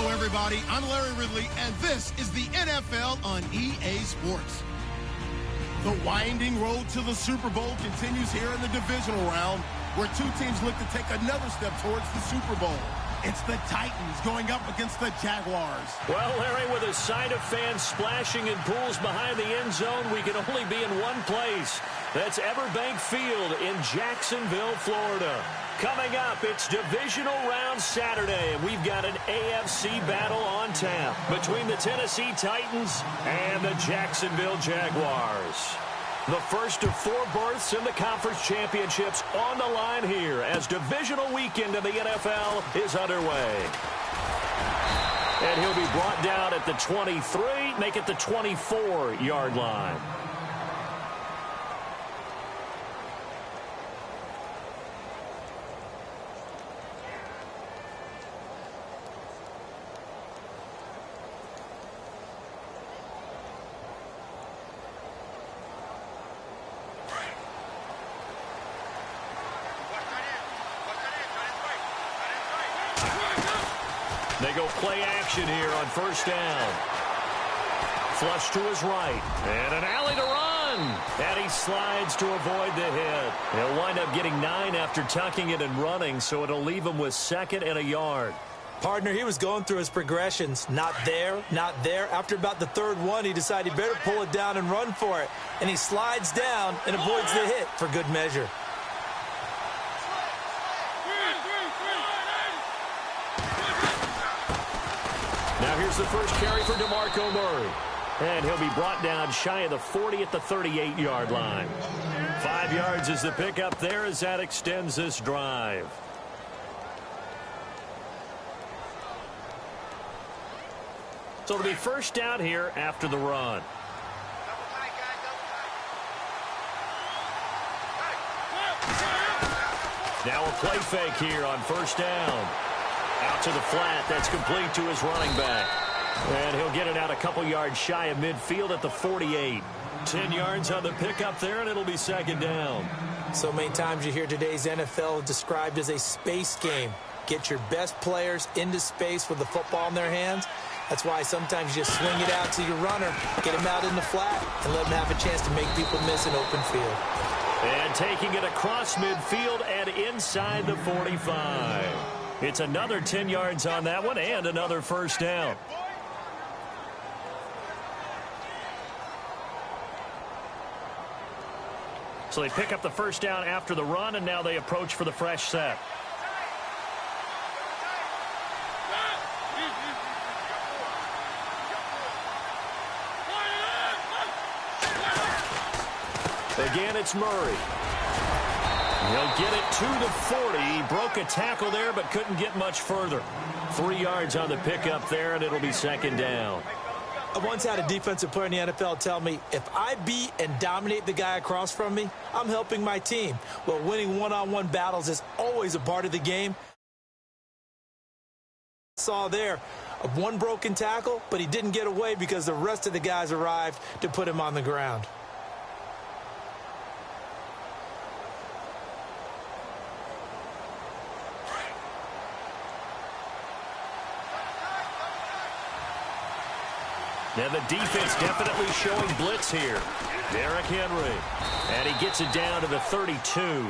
Hello, everybody. I'm Larry Ridley, and this is the NFL on EA Sports. The winding road to the Super Bowl continues here in the divisional round, where two teams look to take another step towards the Super Bowl. It's the Titans going up against the Jaguars. Well, Larry, with a sight of fans splashing in pools behind the end zone, we can only be in one place. That's Everbank Field in Jacksonville, Florida. Coming up, it's divisional round Saturday, and we've got an AFC battle on tap between the Tennessee Titans and the Jacksonville Jaguars. The first of four berths in the conference championships on the line here as divisional weekend in the NFL is underway. And he'll be brought down at the 23, make it the 24-yard line. They go play action here on first down. Flush to his right. And an alley to run. And he slides to avoid the hit. He'll wind up getting 9 after tucking it and running, so it'll leave him with 2nd and a yard. Partner, he was going through his progressions. Not there, not there. After about the third one, he decided he better pull it down and run for it. And he slides down and avoids the hit for good measure. Now here's the first carry for DeMarco Murray. And he'll be brought down shy of the 40 at the 38-yard line. 5 yards is the pickup there as that extends this drive. So it'll be first down here after the run. Now a play fake here on first down. Out to the flat. That's complete to his running back. And he'll get it out a couple yards shy of midfield at the 48. 10 yards on the pickup there, and it'll be 2nd down. So many times you hear today's NFL described as a space game. Get your best players into space with the football in their hands. That's why sometimes you just swing it out to your runner, get him out in the flat, and let him have a chance to make people miss an open field. And taking it across midfield and inside the 45. It's another 10 yards on that one and another first down. So they pick up the first down after the run, and now they approach for the fresh set. Again, it's Murray. He'll get it to the 40. He broke a tackle there, but couldn't get much further. 3 yards on the pickup there, and it'll be 2nd down. I once had a defensive player in the NFL tell me, if I beat and dominate the guy across from me, I'm helping my team. Well, winning one-on-one battles is always a part of the game. Saw there of one broken tackle, but he didn't get away because the rest of the guys arrived to put him on the ground. Now the defense definitely showing blitz here. Derrick Henry. And he gets it down to the 32.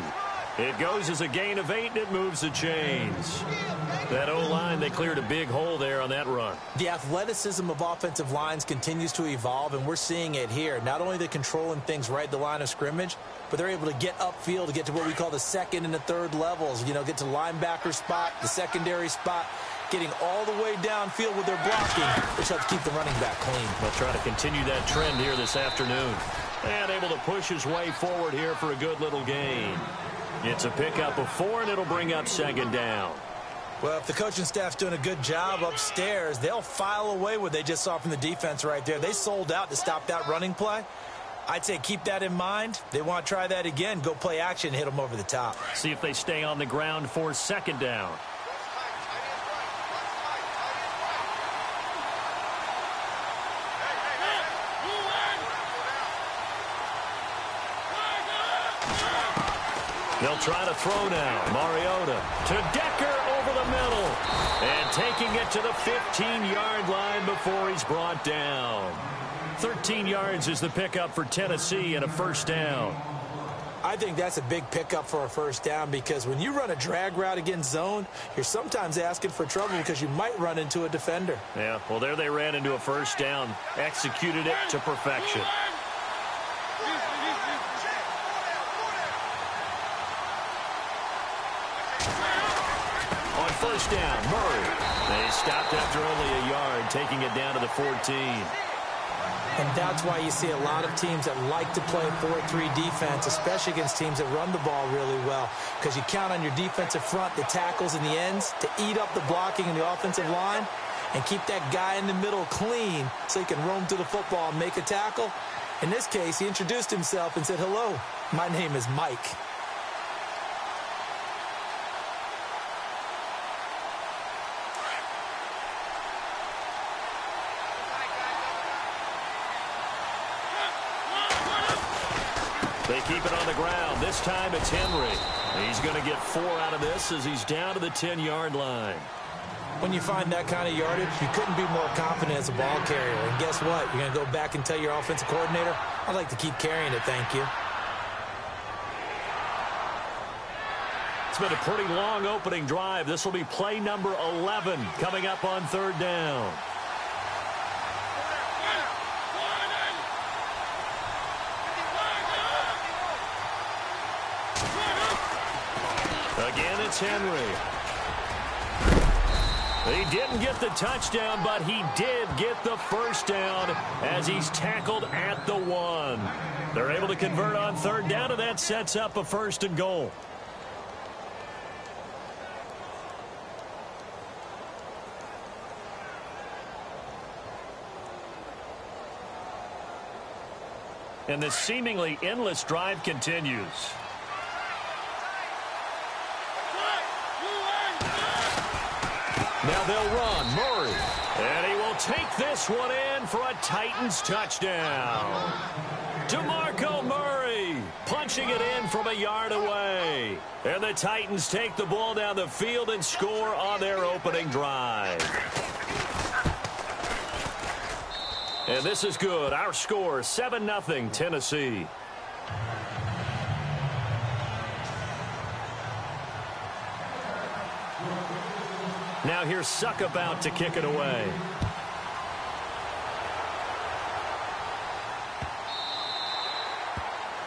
It goes as a gain of 8, and it moves the chains. That O-line, they cleared a big hole there on that run. The athleticism of offensive lines continues to evolve, and we're seeing it here. Not only the controlling things right at the line of scrimmage, but they're able to get upfield to get to what we call the 2nd and the 3rd levels. You know, get to linebacker spot, the secondary spot, getting all the way downfield with their blocking, which helps keep the running back clean. They'll try to continue that trend here this afternoon. And able to push his way forward here for a good little gain. It's a pickup of 4, and it'll bring up 2nd down. Well, if the coaching staff's doing a good job upstairs, they'll file away what they just saw from the defense right there. They sold out to stop that running play. I'd say keep that in mind. They want to try that again. Go play action, hit them over the top. See if they stay on the ground for 2nd down. They'll try to throw now. Mariota to Decker over the middle. And taking it to the 15-yard line before he's brought down. 13 yards is the pickup for Tennessee and a first down. I think that's a big pickup for a first down because when you run a drag route against zone, you're sometimes asking for trouble because you might run into a defender. Yeah, well, there they ran into a first down, executed it to perfection. On first down, Murray. They stopped after only a yard, taking it down to the 14. And that's why you see a lot of teams that like to play 4-3 defense, especially against teams that run the ball really well, because you count on your defensive front, the tackles and the ends, to eat up the blocking in the offensive line and keep that guy in the middle clean so he can roam through the football and make a tackle. In this case, he introduced himself and said, "Hello, my name is Mike." They keep it on the ground. This time it's Henry. He's going to get 4 out of this as he's down to the 10-yard line. When you find that kind of yardage, you couldn't be more confident as a ball carrier. And guess what? You're going to go back and tell your offensive coordinator, "I'd like to keep carrying it, thank you." It's been a pretty long opening drive. This will be play number 11 coming up on third down. Again, it's Henry. He didn't get the touchdown, but he did get the first down as he's tackled at the 1. They're able to convert on third down, and that sets up a first and goal. And the seemingly endless drive continues. Now they'll run. Murray. And he will take this one in for a Titans touchdown. DeMarco Murray punching it in from a yard away. And the Titans take the ball down the field and score on their opening drive. And this is good. Our score, 7-0 Tennessee. Now here's Suck about to kick it away.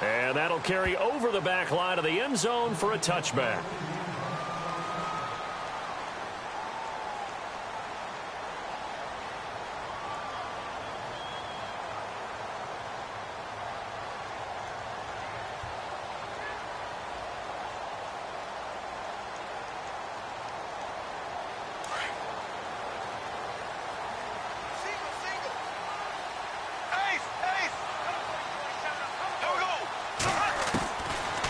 And that'll carry over the back line of the end zone for a touchback.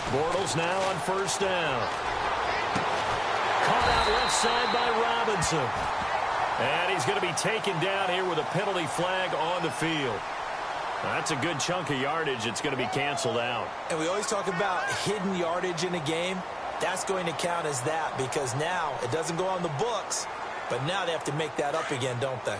Bortles now on first down. Caught out left side by Robinson. And he's going to be taken down here with a penalty flag on the field. That's a good chunk of yardage. It's going to be canceled out. And we always talk about hidden yardage in a game. That's going to count as that because now it doesn't go on the books, but now they have to make that up again, don't they?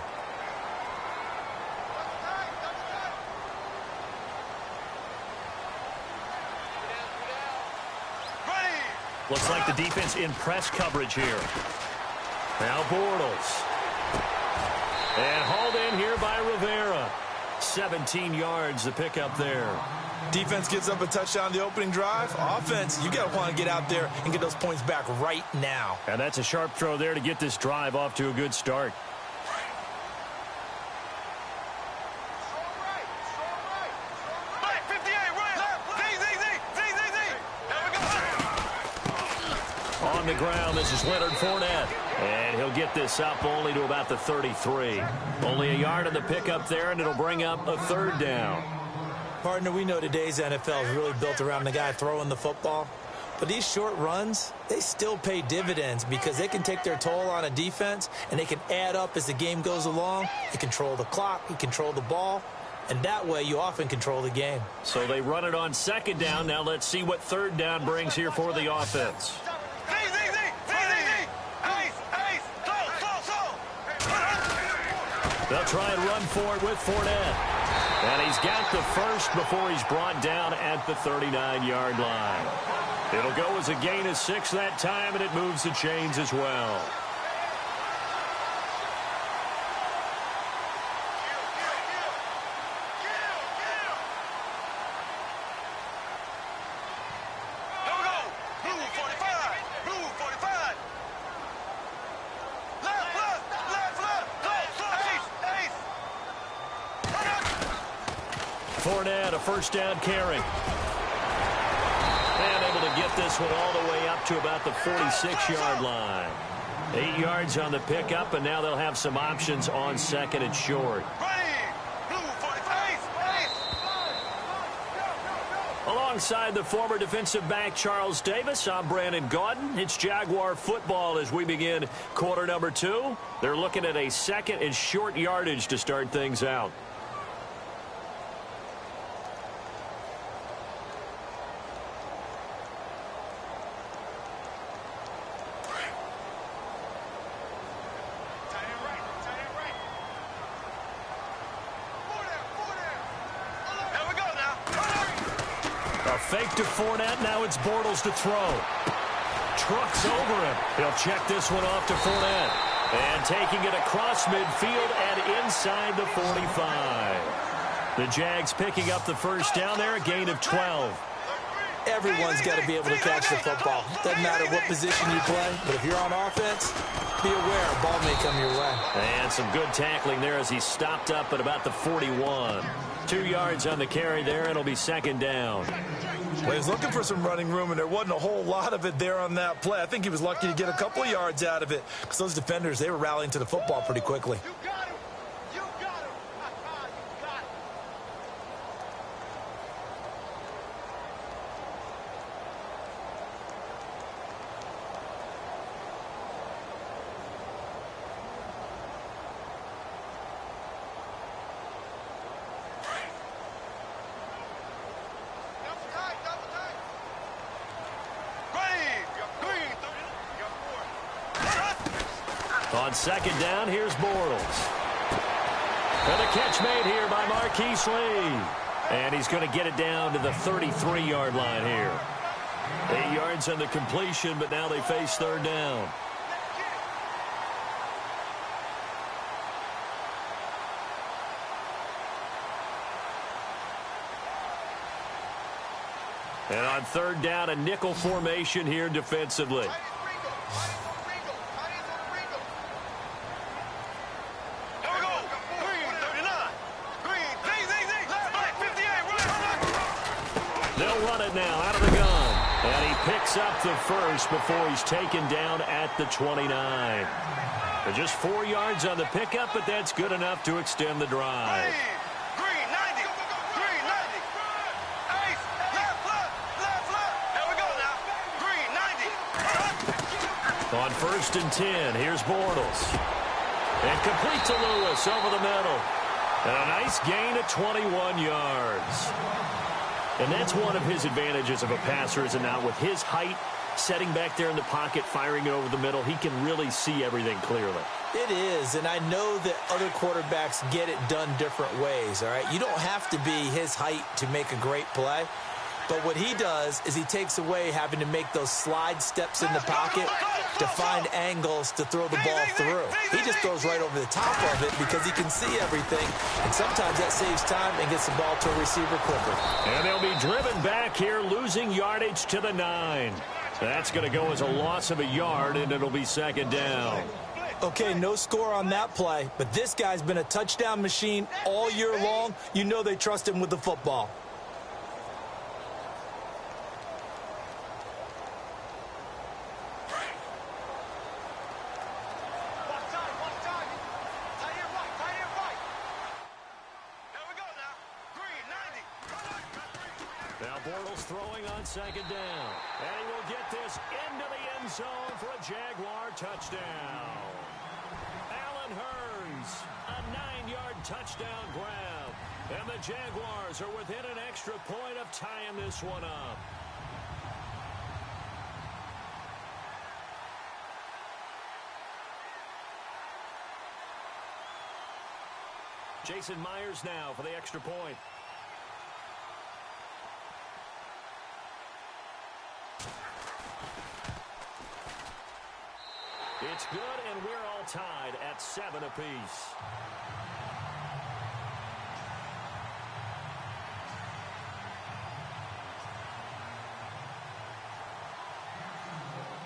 Looks like the defense in press coverage here. Now Bortles. And hauled in here by Rivera. 17 yards to pick up there. Defense gives up a touchdown the opening drive. Offense, you got to want to get out there and get those points back right now. And that's a sharp throw there to get this drive off to a good start. On the ground, this is Leonard Fournette. And he'll get this up only to about the 33. Only a yard on the pickup there, and it'll bring up a third down. Partner, we know today's NFL is really built around the guy throwing the football. But these short runs, they still pay dividends because they can take their toll on a defense, and they can add up as the game goes along. You control the clock, you control the ball, and that way you often control the game. So they run it on second down. Now let's see what third down brings here for the offense. They'll try and run for it with Fournette. And he's got the first before he's brought down at the 39-yard line. It'll go as a gain of 6 that time, and it moves the chains as well. Fournette, a first down carry. And able to get this one all the way up to about the 46-yard line. 8 yards on the pickup, and now they'll have some options on second and short. Alongside the former defensive back Charles Davis, I'm Brandon Gaudin. It's Jaguar football as we begin quarter number 2. They're looking at a second and short yardage to start things out. Fake to Fournette. Now it's Bortles to throw. Trucks over him. He'll check this one off to Fournette. And taking it across midfield and inside the 45. The Jags picking up the first down there, a gain of 12. Everyone's got to be able to catch the football. Doesn't matter what position you play, but if you're on offense, be aware a ball may come your way. And some good tackling there as he stopped up at about the 41. 2 yards on the carry there, and it'll be second down. Well, he was looking for some running room, and there wasn't a whole lot of it there on that play. I think he was lucky to get a couple of yards out of it because those defenders, they were rallying to the football pretty quickly. On second down, here's Bortles. And a catch made here by Marquise Lee. And he's going to get it down to the 33-yard line here. 8 yards on the completion, but now they face third down. And on third down, a nickel formation here defensively. Now out of the gun, and he picks up the first before he's taken down at the 29. Just 4 yards on the pickup, but that's good enough to extend the drive. Green 90, green 90. Ace, left. There we go now. Green 90. On first and 10, here's Bortles. And complete to Lewis over the middle. And a nice gain of 21 yards. And that's one of his advantages of a passer, is it not? With his height, setting back there in the pocket, firing it over the middle, he can really see everything clearly. It is, and I know that other quarterbacks get it done different ways, all right? You don't have to be his height to make a great play. But what he does is he takes away having to make those slide steps in the pocket to find angles to throw the ball through. He just throws right over the top of it because he can see everything, and sometimes that saves time and gets the ball to a receiver quicker. And they'll be driven back here, losing yardage to the 9. That's going to go as a loss of a yard, and it'll be second down. Okay, no score on that play, but this guy's been a touchdown machine all year long. You know they trust him with the football. Now Bortles throwing on second down. And he will get this into the end zone for a Jaguar touchdown. Allen Hurns, a 9-yard touchdown grab. And the Jaguars are within an extra point of tying this one up. Jason Myers now for the extra point. It's good, and we're all tied at 7 apiece.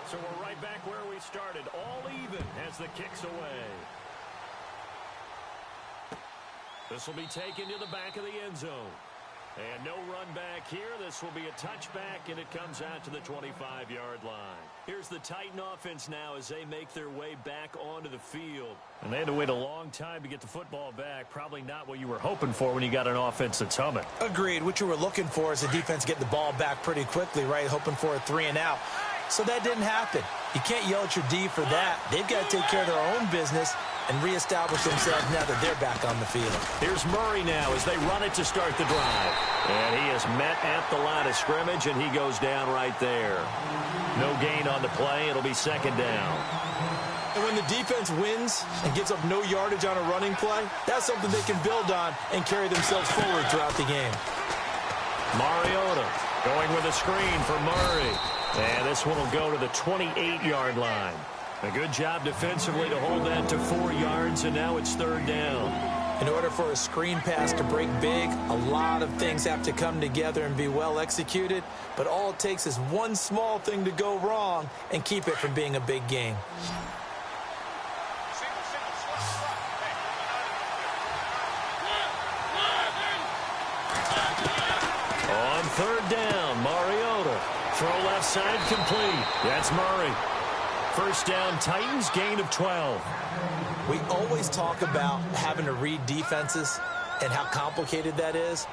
So we're right back where we started, all even as the kick's away. This will be taken to the back of the end zone. And no run back here. This will be a touchback, and it comes out to the 25-yard line. Here's the Titan offense now as they make their way back onto the field. And they had to wait a long time to get the football back. Probably not what you were hoping for when you got an offense that's humming. Agreed. What you were looking for is the defense getting the ball back pretty quickly, right? Hoping for a 3-and-out. So that didn't happen. You can't yell at your D for that. They've got to take care of their own business and reestablish themselves now that they're back on the field. Here's Murray now as they run it to start the drive. And he is met at the line of scrimmage, and he goes down right there. No gain on the play. It'll be second down. And when the defense wins and gives up no yardage on a running play, that's something they can build on and carry themselves forward throughout the game. Mariota going with a screen for Murray. And this one will go to the 28-yard line. A good job defensively to hold that to 4 yards, and now it's third down. In order for a screen pass to break big, a lot of things have to come together and be well executed, but all it takes is one small thing to go wrong and keep it from being a big game. On third down, Mariota. Throw left side complete. That's Murray. First down, Titans, gain of 12. We always talk about having to read defenses and how complicated that is.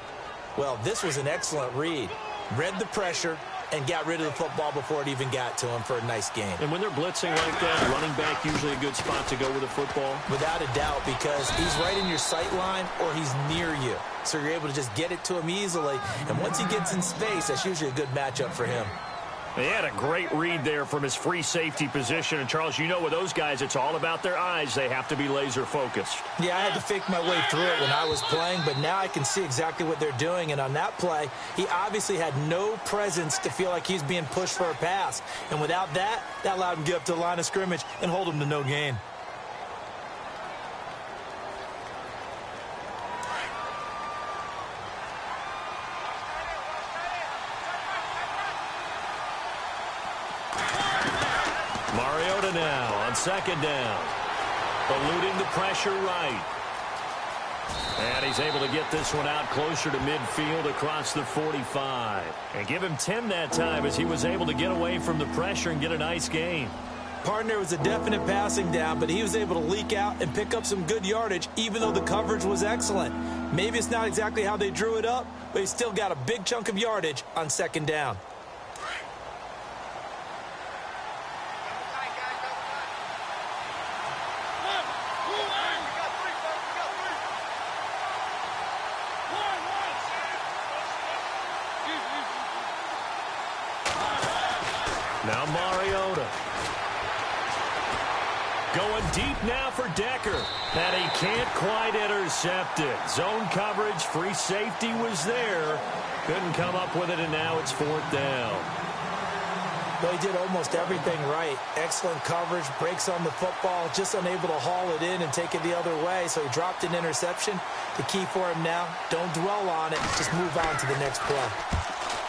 Well, this was an excellent read. Read the pressure and got rid of the football before it even got to him for a nice game. And when they're blitzing like that, running back usually a good spot to go with the football? Without a doubt, because he's right in your sight line or he's near you. So you're able to just get it to him easily. And once he gets in space, that's usually a good matchup for him. They had a great read there from his free safety position. And, Charles, you know with those guys, it's all about their eyes. They have to be laser-focused. Yeah, I had to fake my way through it when I was playing, but now I can see exactly what they're doing. And on that play, he obviously had no presence to feel like he's being pushed for a pass. And without that, that allowed him to get up to the line of scrimmage and hold him to no gain. Mariota now on second down. Eluding the pressure right. And he's able to get this one out closer to midfield across the 45. And give him 10 that time as he was able to get away from the pressure and get a nice gain. Partner was a definite passing down, but he was able to leak out and pick up some good yardage, even though the coverage was excellent. Maybe it's not exactly how they drew it up, but he still got a big chunk of yardage on second down. Now Mariota. Going deep now for Decker. And he can't quite intercept it. Zone coverage, free safety was there. Couldn't come up with it, and now it's fourth down. Well, he did almost everything right. Excellent coverage, breaks on the football, just unable to haul it in and take it the other way, so he dropped an interception. The key for him now, don't dwell on it, just move on to the next play.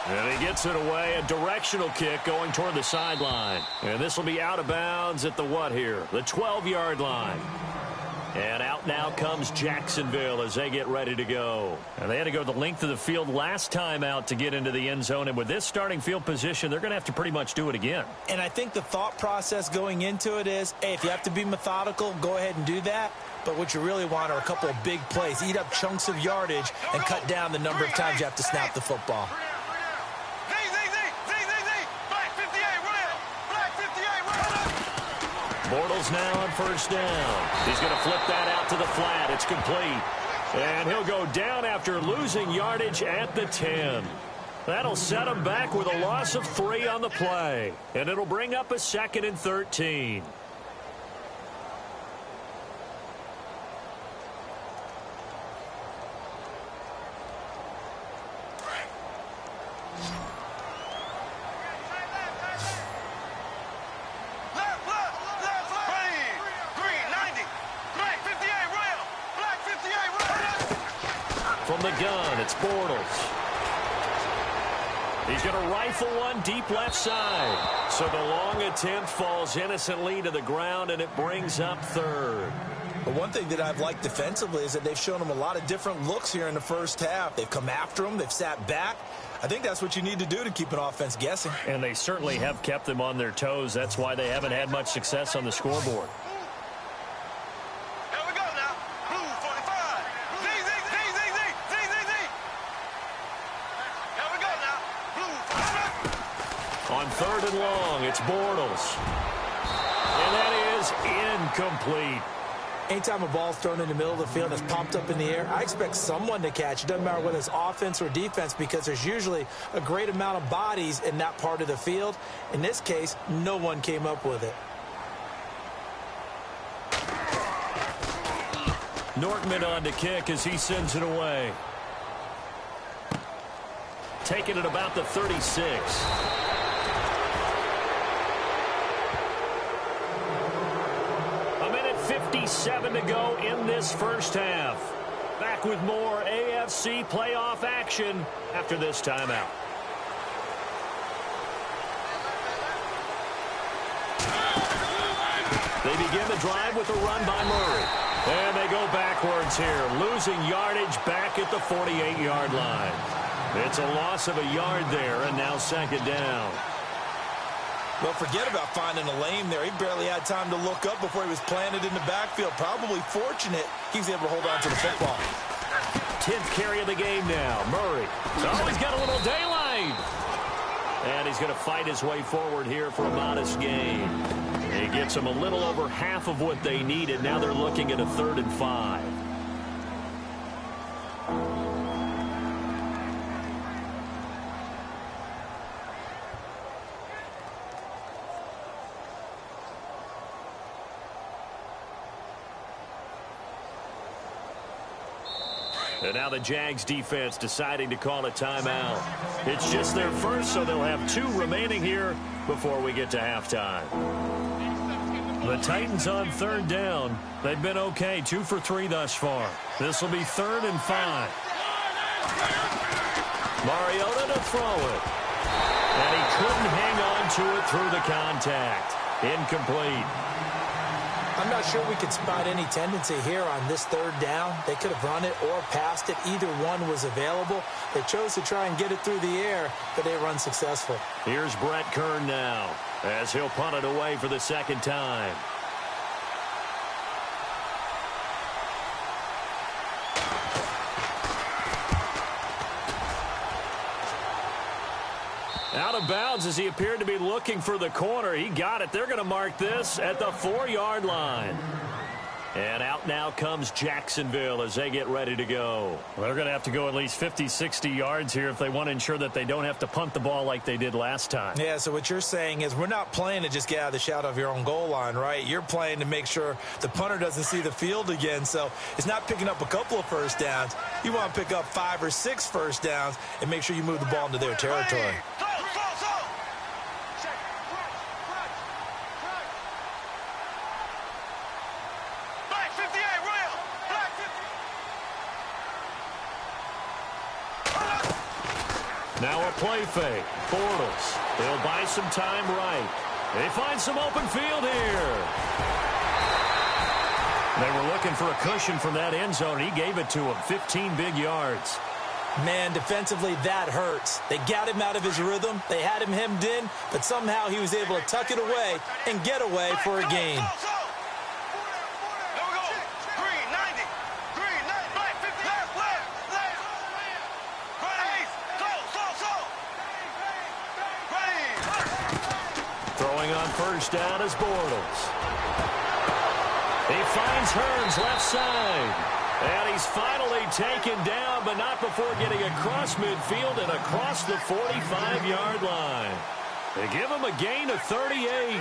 And he gets it away, a directional kick going toward the sideline. And this will be out of bounds at the what here? The 12-yard line. And out now comes Jacksonville as they get ready to go. And they had to go the length of the field last time out to get into the end zone. And with this starting field position, they're going to have to pretty much do it again. And I think the thought process going into it is, hey, if you have to be methodical, go ahead and do that. But what you really want are a couple of big plays. Eat up chunks of yardage and cut down the number of times you have to snap the football. Bortles now on first down. He's going to flip that out to the flat. It's complete. And he'll go down after losing yardage at the 10. That'll set him back with a loss of 3 on the play. And it'll bring up a 2nd and 13. from the gun, it's Bortles. He's going to rifle one deep left side. So the long attempt falls innocently to the ground, and it brings up third. But one thing that I've liked defensively is that they've shown him a lot of different looks here in the first half. They've come after him. They've sat back. I think that's what you need to do to keep an offense guessing. And they certainly have kept them on their toes. That's why they haven't had much success on the scoreboard. Here we go now. Blue 45. Z. Here we go now. Blue 45. On third and long, it's Bortles. And that is incomplete. Anytime a ball's thrown in the middle of the field and it's popped up in the air, I expect someone to catch. It doesn't matter whether it's offense or defense, because there's usually a great amount of bodies in that part of the field. In this case, no one came up with it. Nortman on to kick as he sends it away. Taking it about the 36. A minute 57 to go in this first half. Back with more AFC playoff action after this timeout. They begin the drive with a run by Murray. And they go backwards here, losing yardage back at the 48-yard line. It's a loss of a yard there, and now second down. Well, forget about finding a lane there. He barely had time to look up before he was planted in the backfield. Probably fortunate he was able to hold on to the football. 10th carry of the game now. Murray. Oh, he's got a little daylight. And he's going to fight his way forward here for a modest gain. He gets them a little over half of what they needed. Now they're looking at a 3rd and 5. And now the Jags defense deciding to call a timeout. It's just their first, so they'll have 2 remaining here before we get to halftime. The Titans on 3rd down. They've been okay, 2 for 3 thus far. This will be 3rd and 5. Mariota to throw it. And he couldn't hang on to it through the contact. Incomplete. I'm not sure we could spot any tendency here on this 3rd down. They could have run it or passed it. Either one was available. They chose to try and get it through the air, but they were unsuccessful. Here's Brett Kern now as he'll punt it away for the 2nd time. Out of bounds as he appeared to be looking for the corner. He got it. They're going to mark this at the 4-yard line. And out now comes Jacksonville as they get ready to go. Well, they're going to have to go at least 50, 60 yards here if they want to ensure that they don't have to punt the ball like they did last time. Yeah, so what you're saying is we're not playing to just get out of the shadow of your own goal line, right? You're playing to make sure the punter doesn't see the field again. So it's not picking up a couple of first downs. You want to pick up 5 or 6 first downs and make sure you move the ball into their territory. Now a play fake. Bortles. They'll buy some time right. They find some open field here. They were looking for a cushion from that end zone. He gave it to him. 15 big yards. Man, defensively, that hurts. They got him out of his rhythm. They had him hemmed in, but somehow he was able to tuck it away and get away for a gain. Throwing on first down is Bortles. He finds Hearns left side. And he's finally taken down, but not before getting across midfield and across the 45-yard line. They give him a gain of 38.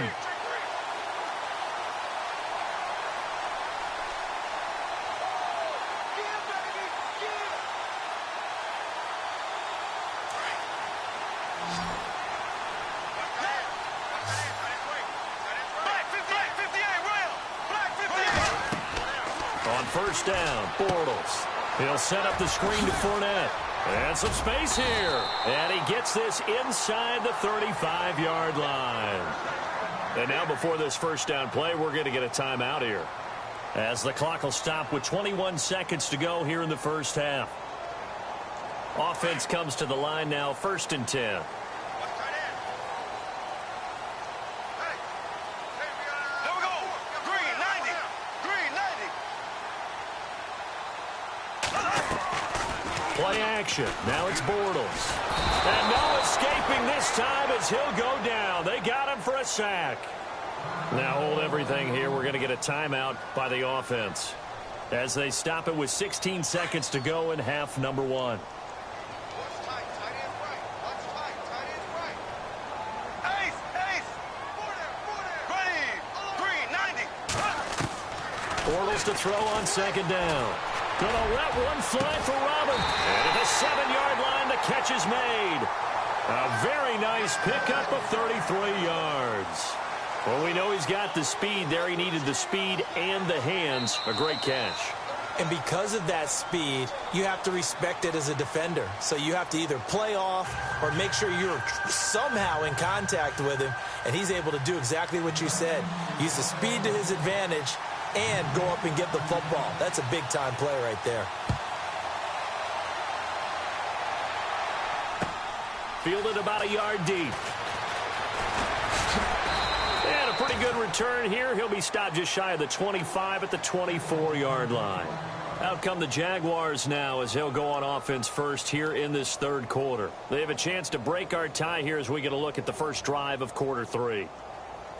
On first down, Bortles. He'll set up the screen to Fournette. And some space here. And he gets this inside the 35-yard line. And now before this first down play, we're going to get a timeout here, as the clock will stop with 21 seconds to go here in the first half. Offense comes to the line now, 1st and 10. Play action. Now it's Bortles. And no escaping this time as he'll go down. They got him for a sack. Now hold everything here. We're going to get a timeout by the offense, as they stop it with 16 seconds to go in half number 1. Bortles to throw on 2nd down. Gonna let one fly for Robin. And at the 7-yard line, the catch is made. A very nice pickup of 33 yards. Well, we know he's got the speed there. He needed the speed and the hands. A great catch. And because of that speed, you have to respect it as a defender. So you have to either play off or make sure you're somehow in contact with him. And he's able to do exactly what you said. Use the speed to his advantage and go up and get the football. That's a big-time play right there. Fielded about a yard deep. And a pretty good return here. He'll be stopped just shy of the 25 at the 24-yard line. Out come the Jaguars now, as they'll go on offense first here in this 3rd quarter. They have a chance to break our tie here as we get a look at the first drive of quarter 3.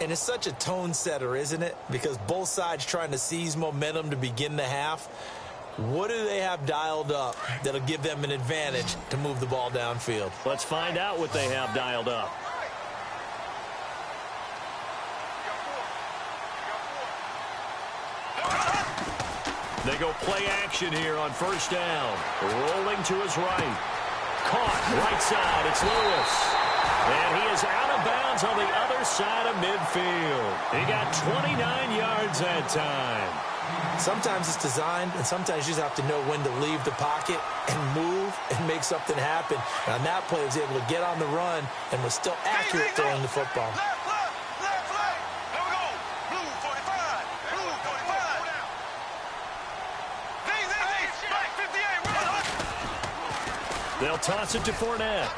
And it's such a tone setter, isn't it? Because both sides trying to seize momentum to begin the half. What do they have dialed up that'll give them an advantage to move the ball downfield? Let's find out what they have dialed up. They go play action here on 1st down. Rolling to his right. Caught right side. It's Lewis. And he is out of bounds on the other side of midfield. He got 29 yards that time. Sometimes it's designed, and sometimes you just have to know when to leave the pocket and move and make something happen. And on that play, he was able to get on the run and was still accurate throwing the football. They'll toss it to Fournette.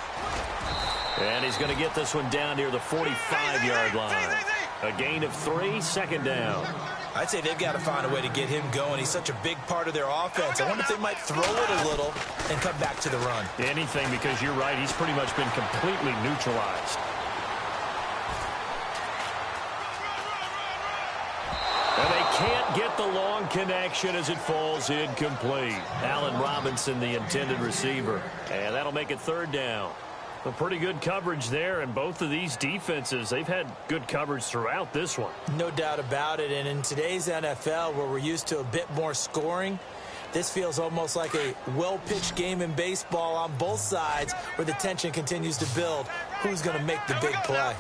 And he's going to get this one down near the 45-yard line. A gain of 3, 2nd down. I'd say they've got to find a way to get him going. He's such a big part of their offense. I wonder if they might throw it a little and come back to the run. Anything, because you're right. He's pretty much been completely neutralized. And they can't get the long connection as it falls incomplete. Allen Robinson, the intended receiver. And that'll make it 3rd down. A pretty good coverage there, and both of these defenses, they've had good coverage throughout this one. No doubt about it, and in today's NFL, where we're used to a bit more scoring, this feels almost like a well-pitched game in baseball on both sides, where the tension continues to build. Who's going to make the big play?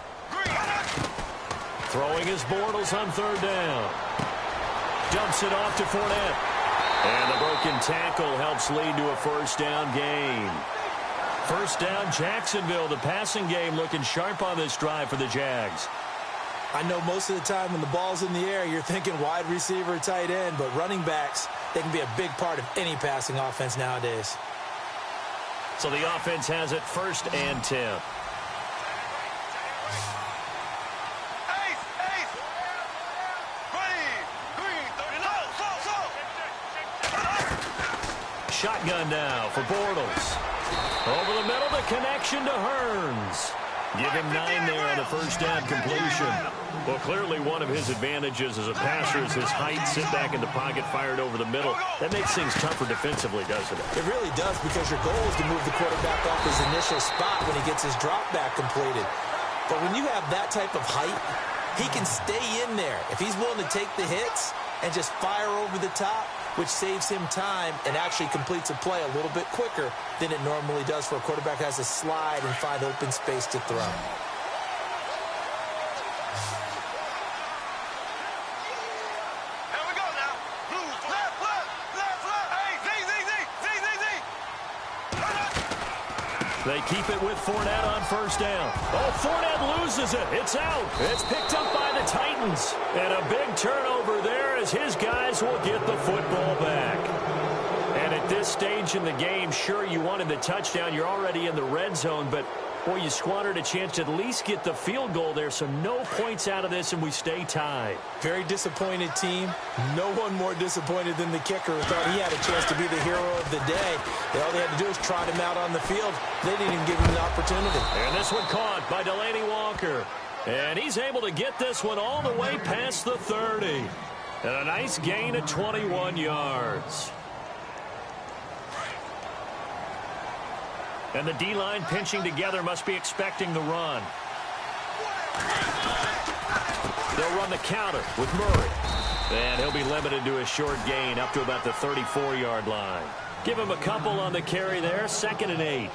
Throwing his Bortles on 3rd down. Dumps it off to Fournette. And the broken tackle helps lead to a 1st down gain. 1st down, Jacksonville. The passing game looking sharp on this drive for the Jags. I know most of the time when the ball's in the air, you're thinking wide receiver, tight end, but running backs, they can be a big part of any passing offense nowadays. So the offense has it 1st and 10. Shotgun now for Bortles. Over the middle, the connection to Hearns. Give him 9 there on the 1st down completion. Well, clearly one of his advantages as a passer is his height. Sit back in the pocket, fired over the middle. That makes things tougher defensively, doesn't it? It really does, because your goal is to move the quarterback off his initial spot when he gets his drop back completed. But when you have that type of height, he can stay in there. If he's willing to take the hits and just fire over the top, which saves him time and actually completes a play a little bit quicker than it normally does for a quarterback who has to slide and find open space to throw. Here we go now. Blue, left. Hey, Z. They keep it with Fournette on first down. Oh, Fournette loses it. It's out. It's picked up by the Titans. And a big turnover there as his guys will get the football back. And at this stage in the game, sure, you wanted the touchdown. You're already in the red zone, but boy, you squandered a chance to at least get the field goal there, so no points out of this, and we stay tied. Very disappointed team. No one more disappointed than the kicker who thought he had a chance to be the hero of the day. All they had to do was trot him out on the field. They didn't even give him the opportunity. And this one caught by Delaney Walker. And he's able to get this one all the way past the 30. And a nice gain of 21 yards. And the D-line pinching together must be expecting the run. They'll run the counter with Murray. And he'll be limited to a short gain up to about the 34-yard line. Give him a couple on the carry there, 2nd and 8.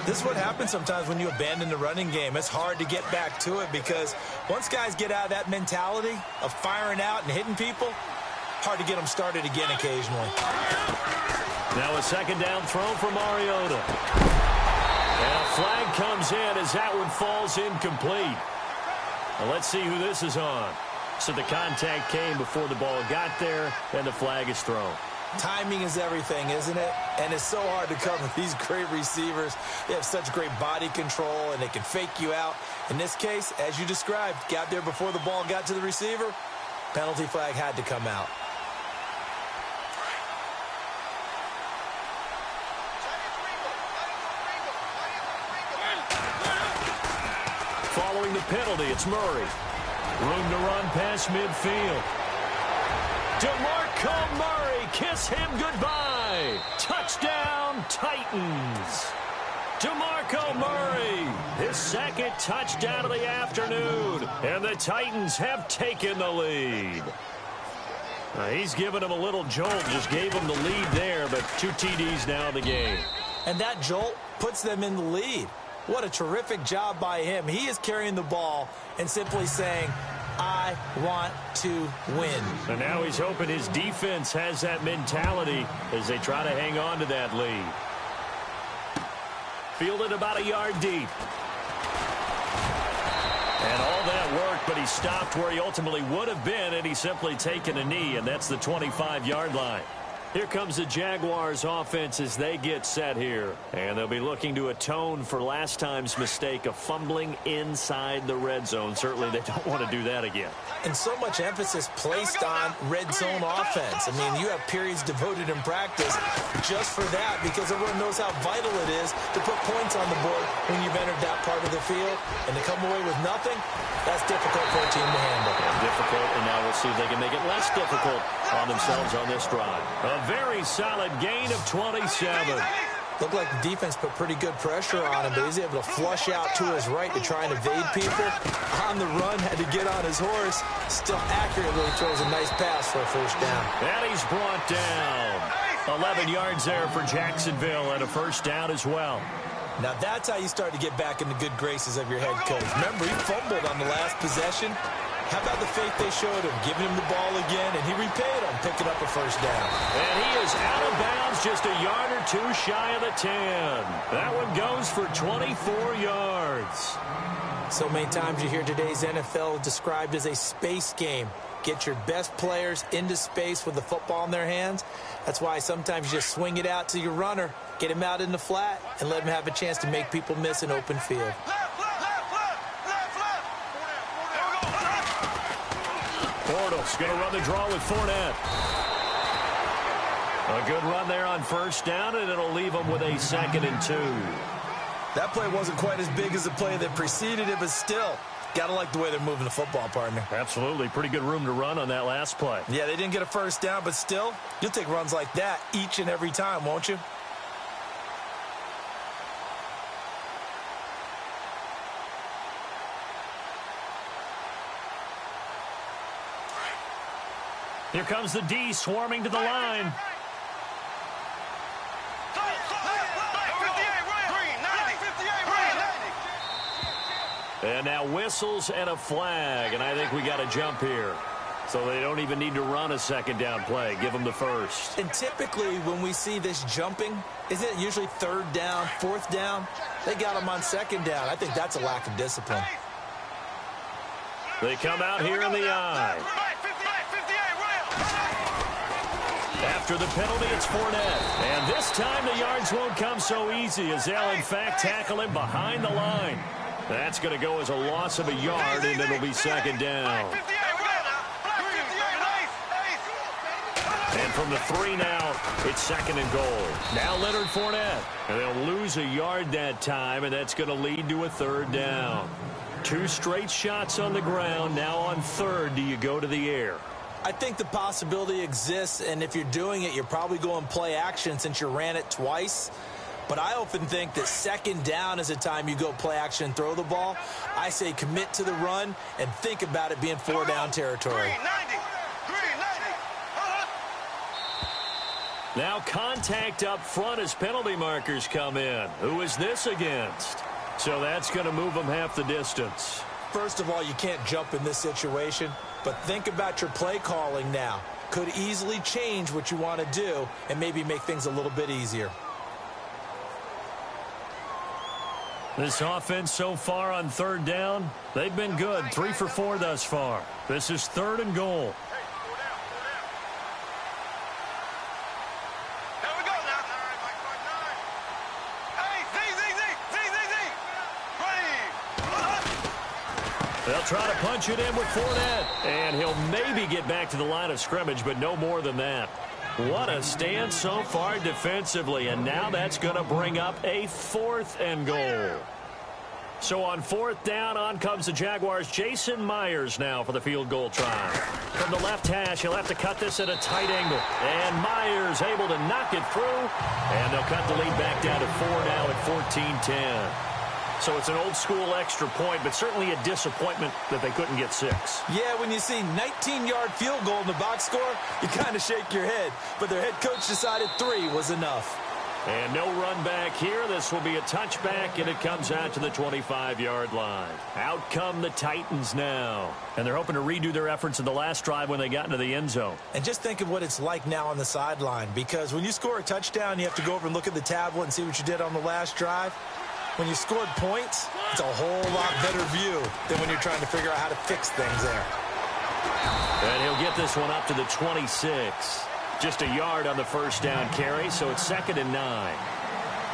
This is what happens sometimes when you abandon the running game. It's hard to get back to it because once guys get out of that mentality of firing out and hitting people, hard to get them started again occasionally. Now a 2nd down throw for Mariota. And a flag comes in as that one falls incomplete. Now let's see who this is on. So the contact came before the ball got there, and the flag is thrown. Timing is everything, isn't it? And it's so hard to cover these great receivers. They have such great body control, and they can fake you out. In this case, as you described, got there before the ball got to the receiver. Penalty flag had to come out. Following the penalty, it's Murray. Room to run past midfield. DeMarco Murray, kiss him goodbye. Touchdown, Titans. DeMarco Murray, his 2nd touchdown of the afternoon. And the Titans have taken the lead. He's given him a little jolt, just gave him the lead there, but 2 TDs now in the game. And that jolt puts them in the lead. What a terrific job by him. He is carrying the ball and simply saying, I want to win. And now he's hoping his defense has that mentality as they try to hang on to that lead. Fielded about a yard deep. And all that worked, but he stopped where he ultimately would have been, and he's simply taken a knee, and that's the 25-yard line. Here comes the Jaguars offense as they get set here. And they'll be looking to atone for last time's mistake of fumbling inside the red zone. Certainly they don't want to do that again. And so much emphasis placed on red zone offense. I mean, you have periods devoted in practice just for that because everyone knows how vital it is to put points on the board when you've entered that part of the field. And to come away with nothing, that's difficult for a team to handle. Difficult, and now we'll see if they can make it less difficult on themselves on this drive. A very solid gain of 27. Looked like the defense put pretty good pressure on him, but he's able to flush out to his right to try and evade people. On the run, had to get on his horse. Still accurately throws a nice pass for a first down. And he's brought down. 11 yards there for Jacksonville and a first down as well. Now that's how you start to get back in the good graces of your head coach. Remember, he fumbled on the last possession. How about the faith they showed him, giving him the ball again, and he repaid him, picking up a first down. And he is out of bounds, just a yard or 2 shy of the 10. That one goes for 24 yards. So many times you hear today's NFL described as a space game. Get your best players into space with the football in their hands. That's why sometimes you just swing it out to your runner, get him out in the flat, and let him have a chance to make people miss an open field. Bortles going to run the draw with Fournette. A good run there on first down, and it'll leave them with a 2nd and 2. That play wasn't quite as big as the play that preceded it, but still, got to like the way they're moving the football, partner. Absolutely. Pretty good room to run on that last play. Yeah, they didn't get a first down, but still, you'll take runs like that each and every time, won't you? Here comes the D swarming to the line. And now whistles and a flag, and I think we got a jump here. So they don't even need to run a second down play. Give them the first. And typically when we see this jumping, isn't it usually third down, fourth down? They got them on second down. I think that's a lack of discipline. They come out here in the eye. After the penalty, it's Fournette. And this time the yards won't come so easy as they'll, in fact, tackle him behind the line. That's going to go as a loss of a yard, and it'll be second down. And from the 3 now, it's second and goal. Now Leonard Fournette. And they'll lose a yard that time, and that's going to lead to a third down. 2 straight shots on the ground. Now on third, do you go to the air? I think the possibility exists, and if you're doing it, you're probably going play action since you ran it twice. But I often think that second down is a time you go play action and throw the ball. I say commit to the run and think about it being 4-down territory. Now contact up front as penalty markers come in. Who is this against? So that's going to move them half the distance. First of all, you can't jump in this situation, but think about your play calling now. Could easily change what you want to do and maybe make things a little bit easier. This offense so far on third down, they've been good. 3 for 4 thus far. This is third and goal. They'll try to punch it in with Fournette. And he'll maybe get back to the line of scrimmage, but no more than that. What a stand so far defensively. And now that's going to bring up a 4th and goal. So on 4th down, on comes the Jaguars' Jason Myers now for the field goal try. From the left hash, he'll have to cut this at a tight angle. And Myers able to knock it through. And they'll cut the lead back down to 4 now at 14-10. So it's an old-school extra point, but certainly a disappointment that they couldn't get 6. Yeah, when you see 19-yard field goal in the box score, you kind of shake your head. But their head coach decided 3 was enough. And no run back here. This will be a touchback, and it comes out to the 25-yard line. Out come the Titans now. And they're hoping to redo their efforts in the last drive when they got into the end zone. And just think of what it's like now on the sideline, because when you score a touchdown, you have to go over and look at the tablet and see what you did on the last drive. When you scored points, it's a whole lot better view than when you're trying to figure out how to fix things there. And he'll get this one up to the 26. Just a yard on the first down carry, so it's 2nd and 9.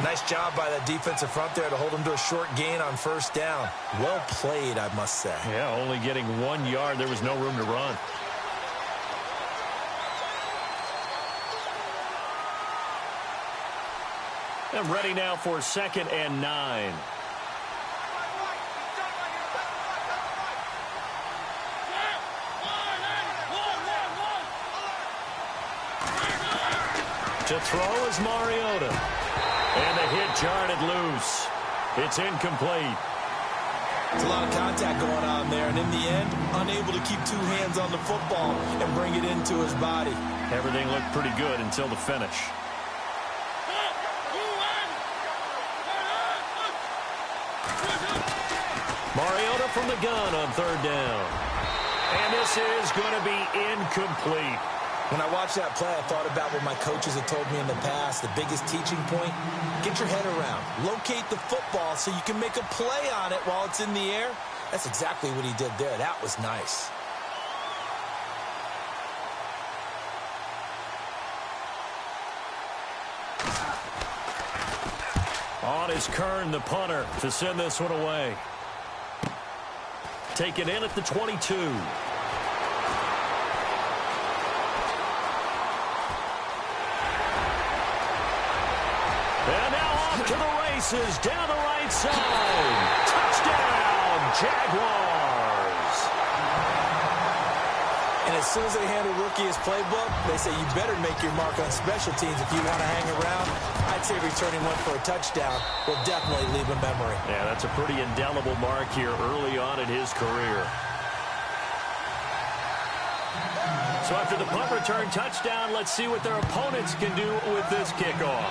Nice job by that defensive front there to hold him to a short gain on first down. Well played, I must say. Yeah, only getting 1 yard. There was no room to run. And ready now for 2nd and 9. To throw is Mariota. And the hit jarred it loose. It's incomplete. There's a lot of contact going on there, and in the end, unable to keep 2 hands on the football and bring it into his body. Everything looked pretty good until the finish. Mariota from the gun on 3rd down. And this is going to be incomplete. When I watched that play, I thought about what my coaches had told me in the past. The biggest teaching point, get your head around. Locate the football so you can make a play on it while it's in the air. That's exactly what he did there. That was nice. On is Kern, the punter, to send this one away. Taken in at the 22. And now off to the races, down the right side. Touchdown, Jaguars. And as soon as they hand a rookie his playbook, they say you better make your mark on special teams if you want to hang around. I'd say returning one for a touchdown will definitely leave a memory. Yeah, that's a pretty indelible mark here early on in his career. So after the punt return touchdown, let's see what their opponents can do with this kickoff.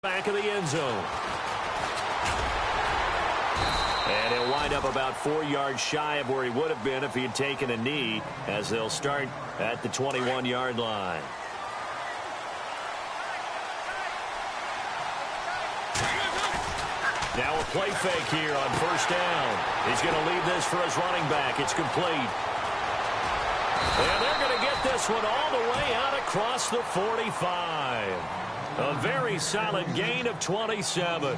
Back of the end zone. And And he'll wind up about 4 yards shy of where he would have been if he had taken a knee, as they'll start at the 21-yard line. Now a play fake here on first down. He's going to leave this for his running back. It's complete. And they're going to get this one all the way out across the 45. A very solid gain of 27.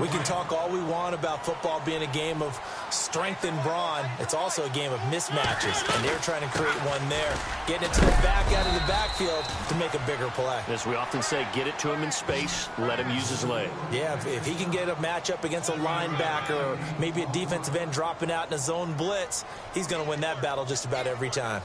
We can talk all we want about football being a game of strength and brawn. It's also a game of mismatches, and they're trying to create one there. Getting it to the back out of the backfield to make a bigger play. As we often say, get it to him in space, let him use his leg. Yeah, if he can get a matchup against a linebacker or maybe a defensive end dropping out in a zone blitz, he's going to win that battle just about every time.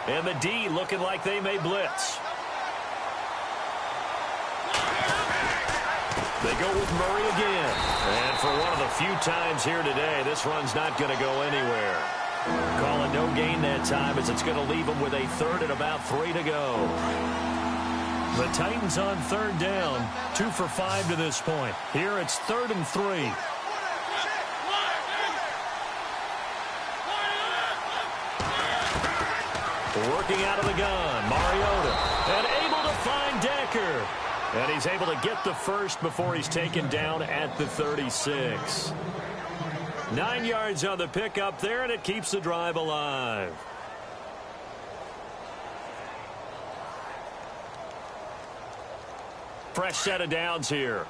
And the D looking like they may blitz. They go with Murray again. And for one of the few times here today, this run's not going to go anywhere. Call it no gain that time, as it's going to leave them with a third and about 3 to go. The Titans on third down, 2 for 5 to this point. Here it's 3rd and 3. Working out of the gun, Mariota, and able to find Decker. And he's able to get the first before he's taken down at the 36. 9 yards on the pickup there, and it keeps the drive alive. Fresh set of downs here.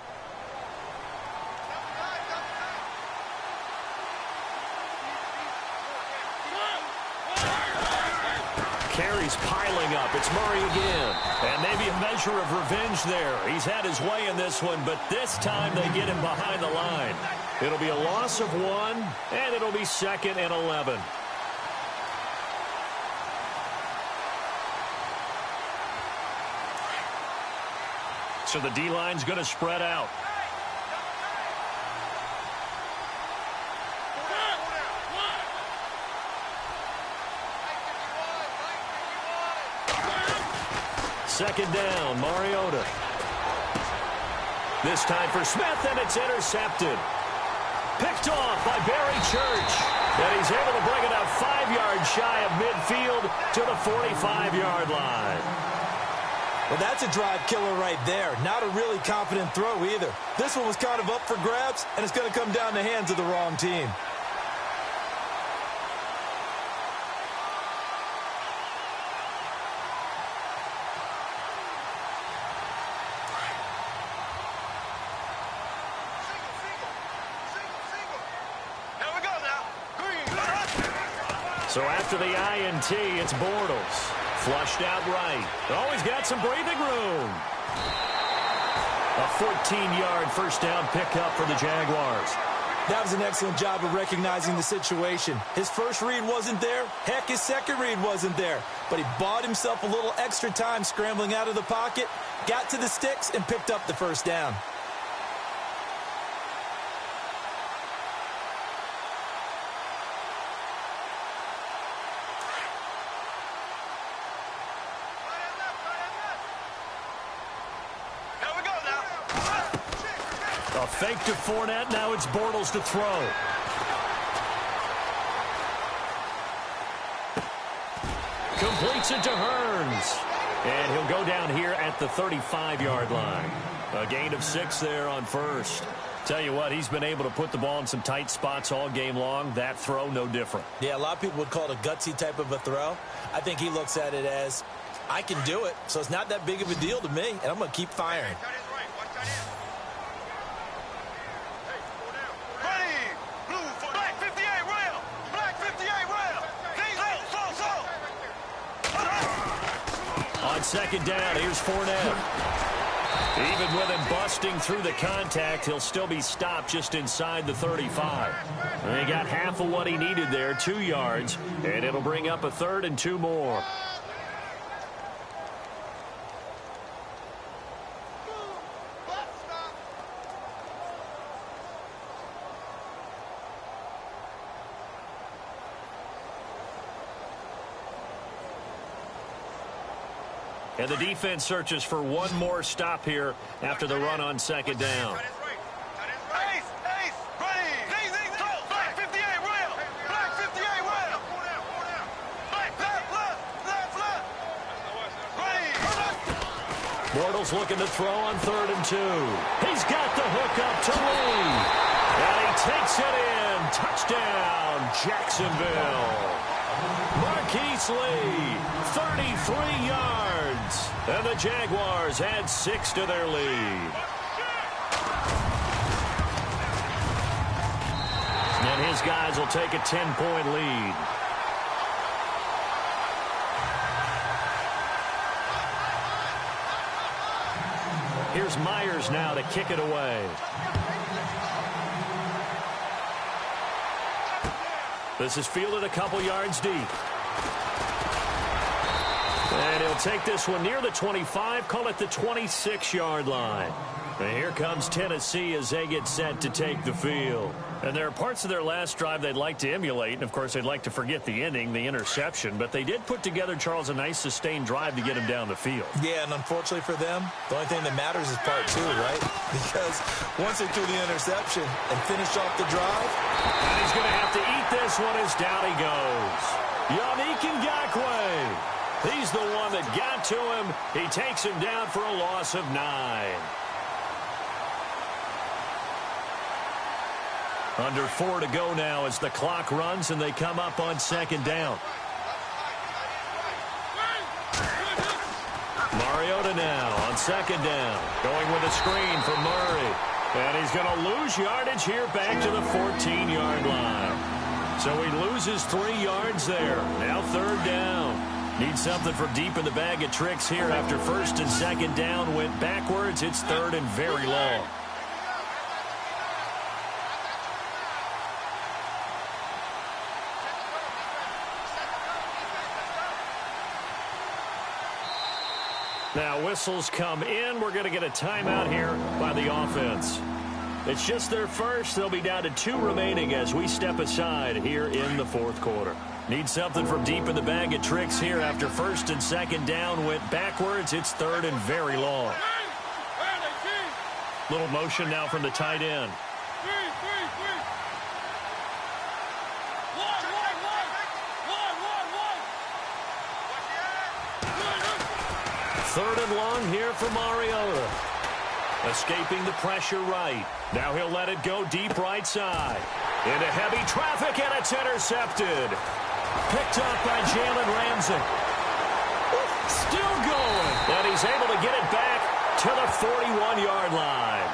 Carries piling up. It's Murray again. And maybe a measure of revenge there. He's had his way in this one, but this time they get him behind the line. It'll be a loss of 1, and it'll be 2nd and 11. So the D-line's going to spread out. Second down, Mariota. This time for Smith, and it's intercepted. Picked off by Barry Church. And he's able to bring it up 5 yards shy of midfield to the 45-yard line. Well, that's a drive killer right there. Not a really confident throw either. This one was kind of up for grabs, and it's going to come down the hands of the wrong team. So after the INT, it's Bortles. Flushed out right. Always got some breathing room. A 14-yard first down pickup for the Jaguars. That was an excellent job of recognizing the situation. His first read wasn't there. Heck, his second read wasn't there. But he bought himself a little extra time scrambling out of the pocket, got to the sticks, and picked up the first down. A fake to Fournette. Now it's Bortles to throw. Completes it to Hearns. And he'll go down here at the 35-yard line. A gain of 6 there on first. Tell you what, he's been able to put the ball in some tight spots all game long. That throw, no different. Yeah, a lot of people would call it a gutsy type of a throw. I think he looks at it as, I can do it, so it's not that big of a deal to me, and I'm going to keep firing. On second down, here's Fournette. Even with him busting through the contact, he'll still be stopped just inside the 35. And he got half of what he needed there, 2 yards, and it'll bring up a 3rd and 2 more. And the defense searches for one more stop here after the run on second down. Ace, ready. Black 58, rail. Black 58, rail. Black, left. Ready. Bortles looking to throw on 3rd and 2. He's got the hook up to Lee. And he takes it in. Touchdown, Jacksonville. Marquise Lee, 33 yards. And the Jaguars add 6 to their lead. And his guys will take a 10-point lead. Here's Myers now to kick it away. This is fielded a couple yards deep. And he'll take this one near the 25, call it the 26-yard line. And here comes Tennessee as they get set to take the field. And there are parts of their last drive they'd like to emulate. And, of course, they'd like to forget the ending, the interception. But they did put together, Charles, a nice sustained drive to get him down the field. Yeah, and unfortunately for them, the only thing that matters is part 2, right? Because once they threw the interception and finished off the drive. And he's going to have to eat this one as down he goes. Yannick Ngakoue. He's the one that got to him. He takes him down for a loss of 9. Under 4 to go now as the clock runs and they come up on second down. Mariota now on second down. Going with a screen for Murray. And he's going to lose yardage here back to the 14-yard line. So he loses 3 yards there. Now 3rd down. Needs something for deep in the bag of tricks here after 1st and 2nd down went backwards. It's 3rd and very long. Now whistles come in. We're going to get a timeout here by the offense. It's just their first. They'll be down to 2 remaining as we step aside here in the 4th quarter. Need something from deep in the bag of tricks here after 1st and 2nd down went backwards. It's 3rd and very long. Little motion now from the tight end. Third and long here for Mariota. Escaping the pressure right. Now he'll let it go deep right side. Into heavy traffic, and it's intercepted. Picked up by Jalen Ramsey. Still going. And he's able to get it back to the 41-yard line.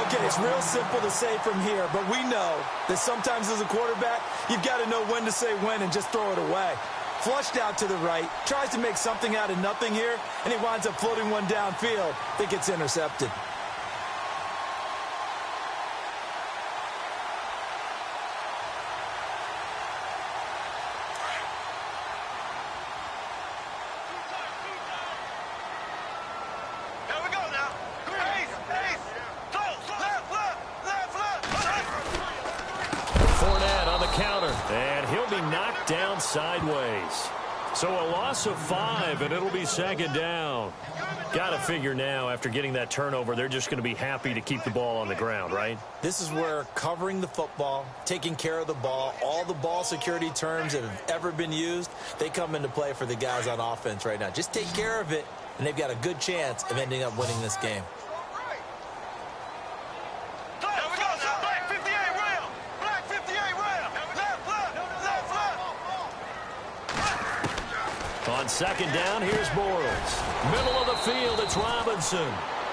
Okay, it's real simple to say from here, but we know that sometimes as a quarterback, you've got to know when to say when and just throw it away. Flushed out to the right, tries to make something out of nothing here, and he winds up floating one downfield that gets intercepted. Here we go now. Ace. Close. Left. Fournette on the counter, and he'll be knocked down sideways. So a loss of 5, and it'll be 2nd down. Got to figure now, after getting that turnover, they're just going to be happy to keep the ball on the ground, right? This is where covering the football, taking care of the ball, all the ball security terms that have ever been used, they come into play for the guys on offense right now. Just take care of it, and they've got a good chance of ending up winning this game. On 2nd down, here's Bortles. Middle of the field, it's Robinson.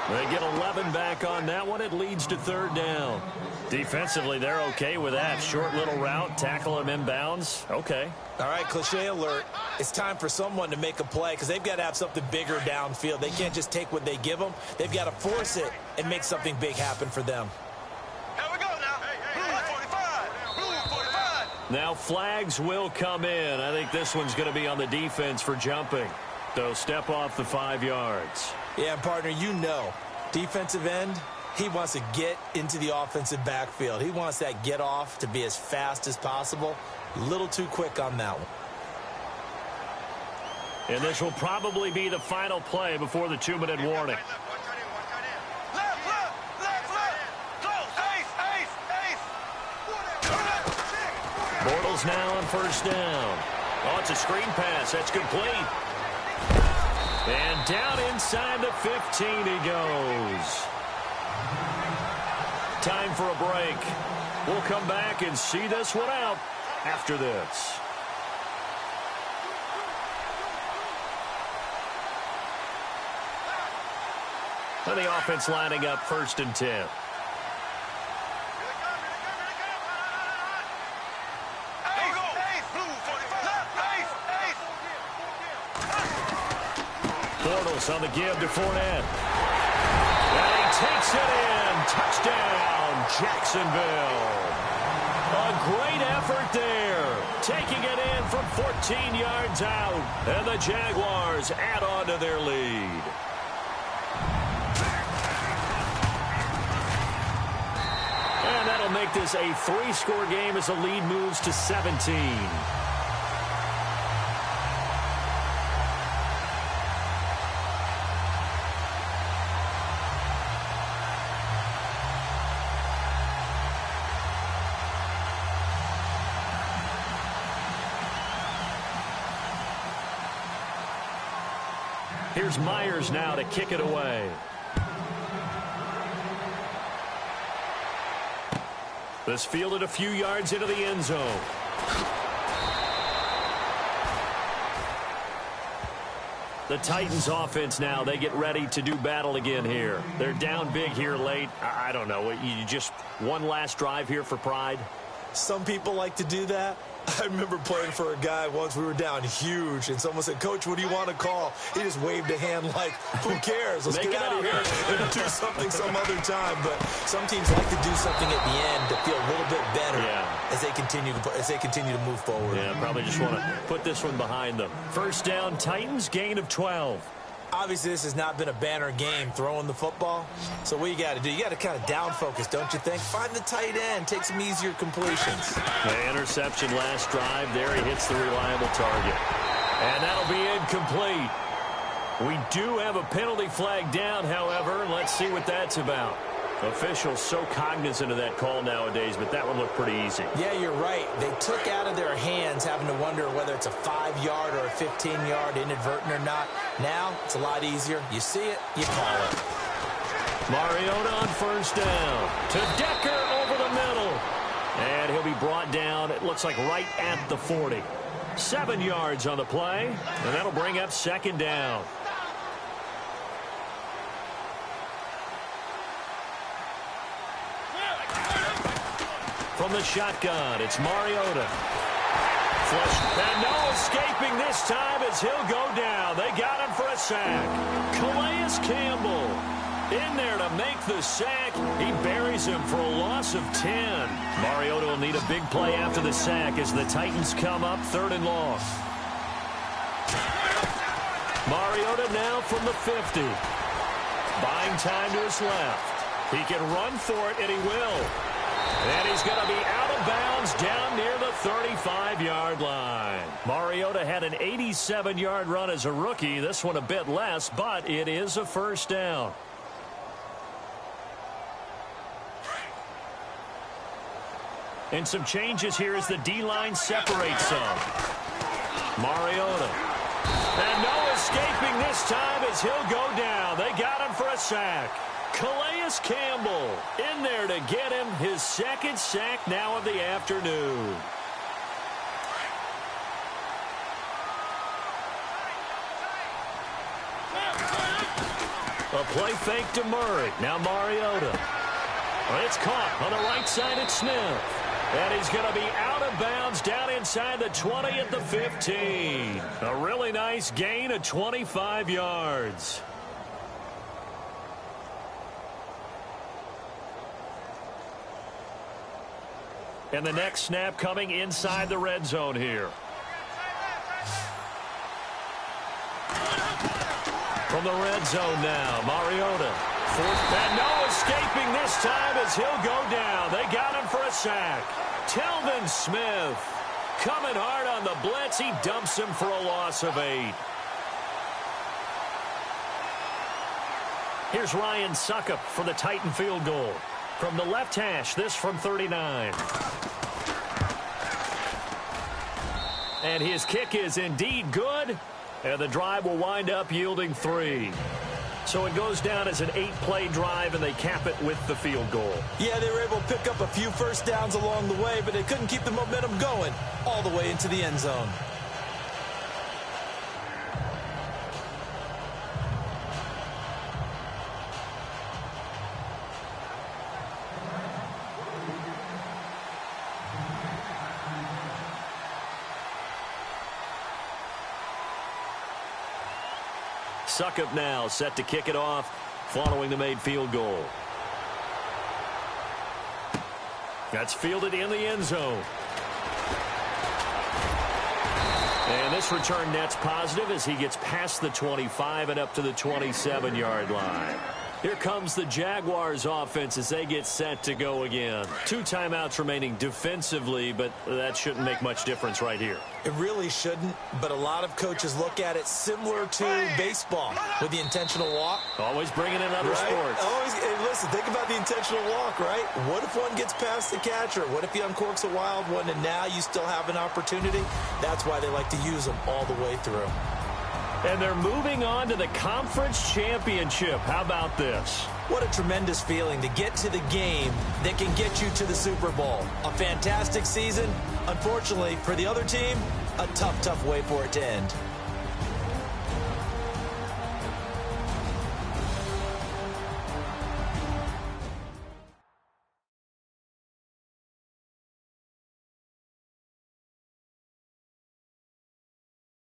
They get 11 back on that one. It leads to 3rd down. Defensively, they're okay with that. Short little route, tackle him inbounds. Okay. All right, cliche alert. It's time for someone to make a play because they've got to have something bigger downfield. They can't just take what they give them. They've got to force it and make something big happen for them. Here we go now. Blue 45. Blue 45. Now flags will come in. I think this one's going to be on the defense for jumping. So step off the 5 yards. Yeah, and partner, you know, defensive end, he wants to get into the offensive backfield. He wants that get off to be as fast as possible. A little too quick on that one. And this will probably be the final play before the 2-minute warning. Bortles now on first down. Oh, it's a screen pass. That's complete. And down inside the 15 he goes. Time for a break. We'll come back and see this one out after this. And the offense lining up 1st and 10. Bortles on the give to Fournette. And he takes it in. Touchdown, Jacksonville. A great effort there. Taking it in from 14 yards out. And the Jaguars add on to their lead. And that'll make this a 3-score game as the lead moves to 17. Here's Myers now to kick it away. This fielded a few yards into the end zone. The Titans offense now, they get ready to do battle again here. They're down big here late. I don't know. You just one last drive here for pride? Some people like to do that. I remember playing for a guy once. We were down huge, and someone said, "Coach, what do you want to call?" He just waved a hand like, "Who cares? Let's get out of here and do something some other time." But some teams like to do something at the end to feel a little bit better as they continue to move forward. Yeah, probably just want to put this one behind them. First down, Titans, gain of 12. Obviously, this has not been a banner game throwing the football. So what you got to do, you got to kind of down focus, don't you think? Find the tight end, take some easier completions. The interception last drive. There he hits the reliable target. And that'll be incomplete. We do have a penalty flag down, however. Let's see what that's about. Officials so cognizant of that call nowadays, but that one looked pretty easy. Yeah, you're right. They took out of their hands having to wonder whether it's a 5-yard or a 15-yard inadvertent or not. Now, it's a lot easier. You see it, you call it. Mariota on first down. To Decker over the middle. And he'll be brought down, it looks like right at the 40. 7 yards on the play, and that'll bring up 2nd down. From the shotgun, it's Mariota. And no escaping this time as he'll go down. They got him for a sack. Calais Campbell in there to make the sack. He buries him for a loss of 10. Mariota will need a big play after the sack as the Titans come up 3rd and long. Mariota now from the 50. Buying time to his left. He can run for it, and he will. And he's going to be out of bounds down near the 35-yard line. Mariota had an 87-yard run as a rookie. This one a bit less, but it is a first down. And some changes here as the D-line separates some. Mariota. And no escaping this time as he'll go down. They got him for a sack. Calais Campbell in there to get him his 2nd sack now of the afternoon. A play fake to Murray. Now Mariota. It's caught on the right side at Smith. And he's going to be out of bounds down inside the 20 at the 15. A really nice gain of 25 yards. And the next snap coming inside the red zone here. From the red zone now, Mariota. And no escaping this time as he'll go down. They got him for a sack. Telvin Smith coming hard on the blitz. He dumps him for a loss of 8. Here's Ryan Suckup for the Titan field goal. From the left hash, this from 39. And his kick is indeed good. And the drive will wind up yielding 3. So it goes down as an 8-play drive, and they cap it with the field goal. Yeah, they were able to pick up a few first downs along the way, but they couldn't keep the momentum going all the way into the end zone. Suckup now set to kick it off following the made field goal. That's fielded in the end zone. And this return net's positive as he gets past the 25 and up to the 27-yard line. Here comes the Jaguars offense as they get set to go again. 2 timeouts remaining defensively, but that shouldn't make much difference right here. It really shouldn't, but a lot of coaches look at it similar to baseball with the intentional walk. Always bringing in other sports. Always, and listen, think about the intentional walk, right? What if one gets past the catcher? What if he uncorks a wild one and now you still have an opportunity? That's why they like to use them all the way through. And they're moving on to the conference championship. How about this? What a tremendous feeling to get to the game that can get you to the Super Bowl. A fantastic season. Unfortunately, for the other team, a tough, tough way for it to end.